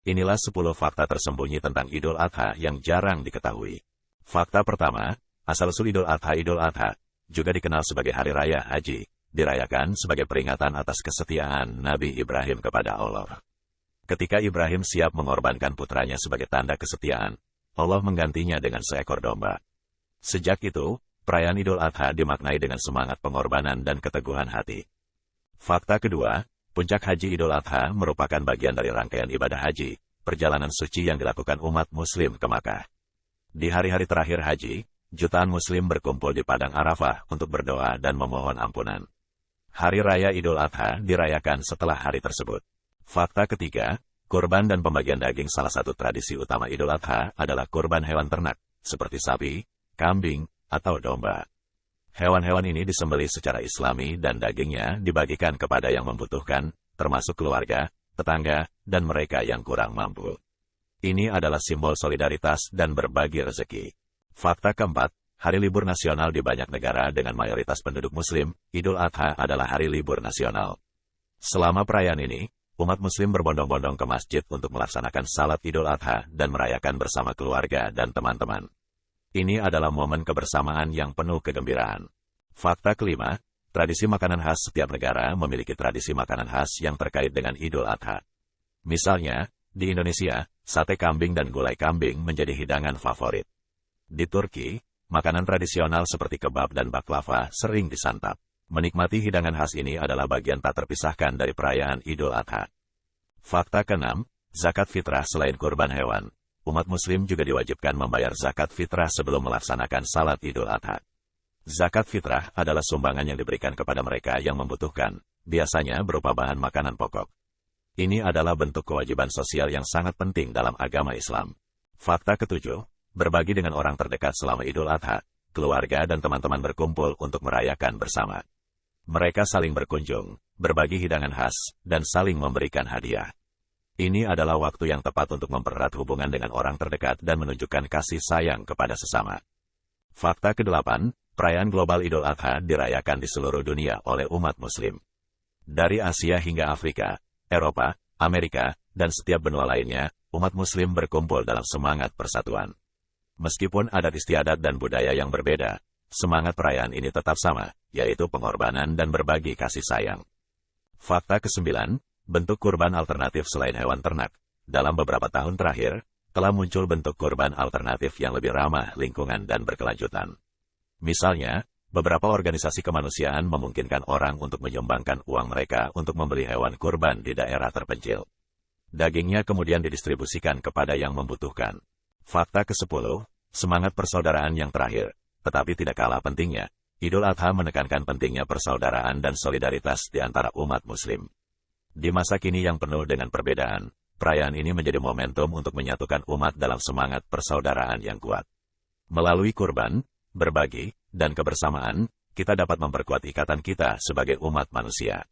Inilah 10 fakta tersembunyi tentang Idul Adha yang jarang diketahui. Fakta pertama, asal-usul Idul Adha, juga dikenal sebagai Hari Raya Haji, dirayakan sebagai peringatan atas kesetiaan Nabi Ibrahim kepada Allah. Ketika Ibrahim siap mengorbankan putranya sebagai tanda kesetiaan, Allah menggantinya dengan seekor domba. Sejak itu, perayaan Idul Adha dimaknai dengan semangat pengorbanan dan keteguhan hati. Fakta kedua, puncak Haji Idul Adha merupakan bagian dari rangkaian ibadah haji, perjalanan suci yang dilakukan umat Muslim ke Makkah. Di hari-hari terakhir haji, jutaan Muslim berkumpul di Padang Arafah untuk berdoa dan memohon ampunan. Hari Raya Idul Adha dirayakan setelah hari tersebut. Fakta ketiga, kurban dan pembagian daging salah satu tradisi utama Idul Adha adalah kurban hewan ternak, seperti sapi, kambing, atau domba. Hewan-hewan ini disembelih secara islami dan dagingnya dibagikan kepada yang membutuhkan, termasuk keluarga, tetangga, dan mereka yang kurang mampu. Ini adalah simbol solidaritas dan berbagi rezeki. Fakta keempat, hari libur nasional di banyak negara dengan mayoritas penduduk Muslim, Idul Adha adalah hari libur nasional. Selama perayaan ini, umat Muslim berbondong-bondong ke masjid untuk melaksanakan salat Idul Adha dan merayakan bersama keluarga dan teman-teman. Ini adalah momen kebersamaan yang penuh kegembiraan. Fakta kelima, tradisi makanan khas setiap negara memiliki tradisi makanan khas yang terkait dengan Idul Adha. Misalnya, di Indonesia, sate kambing dan gulai kambing menjadi hidangan favorit. Di Turki, makanan tradisional seperti kebab dan baklava sering disantap. Menikmati hidangan khas ini adalah bagian tak terpisahkan dari perayaan Idul Adha. Fakta keenam, zakat fitrah selain kurban hewan, umat Muslim juga diwajibkan membayar zakat fitrah sebelum melaksanakan salat Idul Adha. Zakat fitrah adalah sumbangan yang diberikan kepada mereka yang membutuhkan, biasanya berupa bahan makanan pokok. Ini adalah bentuk kewajiban sosial yang sangat penting dalam agama Islam. Fakta ketujuh, berbagi dengan orang terdekat selama Idul Adha, keluarga dan teman-teman berkumpul untuk merayakan bersama. Mereka saling berkunjung, berbagi hidangan khas, dan saling memberikan hadiah. Ini adalah waktu yang tepat untuk mempererat hubungan dengan orang terdekat dan menunjukkan kasih sayang kepada sesama. Fakta kedelapan, perayaan global Idul Adha dirayakan di seluruh dunia oleh umat Muslim. Dari Asia hingga Afrika, Eropa, Amerika, dan setiap benua lainnya, umat Muslim berkumpul dalam semangat persatuan. Meskipun adat istiadat dan budaya yang berbeda, semangat perayaan ini tetap sama, yaitu pengorbanan dan berbagi kasih sayang. Fakta kesembilan, bentuk kurban alternatif selain hewan ternak. Dalam beberapa tahun terakhir, telah muncul bentuk kurban alternatif yang lebih ramah lingkungan dan berkelanjutan. Misalnya, beberapa organisasi kemanusiaan memungkinkan orang untuk menyumbangkan uang mereka untuk membeli hewan kurban di daerah terpencil. Dagingnya kemudian didistribusikan kepada yang membutuhkan. Fakta ke-10, semangat persaudaraan yang terakhir. Tetapi tidak kalah pentingnya, Idul Adha menekankan pentingnya persaudaraan dan solidaritas di antara umat Muslim. Di masa kini yang penuh dengan perbedaan, perayaan ini menjadi momentum untuk menyatukan umat dalam semangat persaudaraan yang kuat. Melalui kurban, berbagi, dan kebersamaan, kita dapat memperkuat ikatan kita sebagai umat manusia.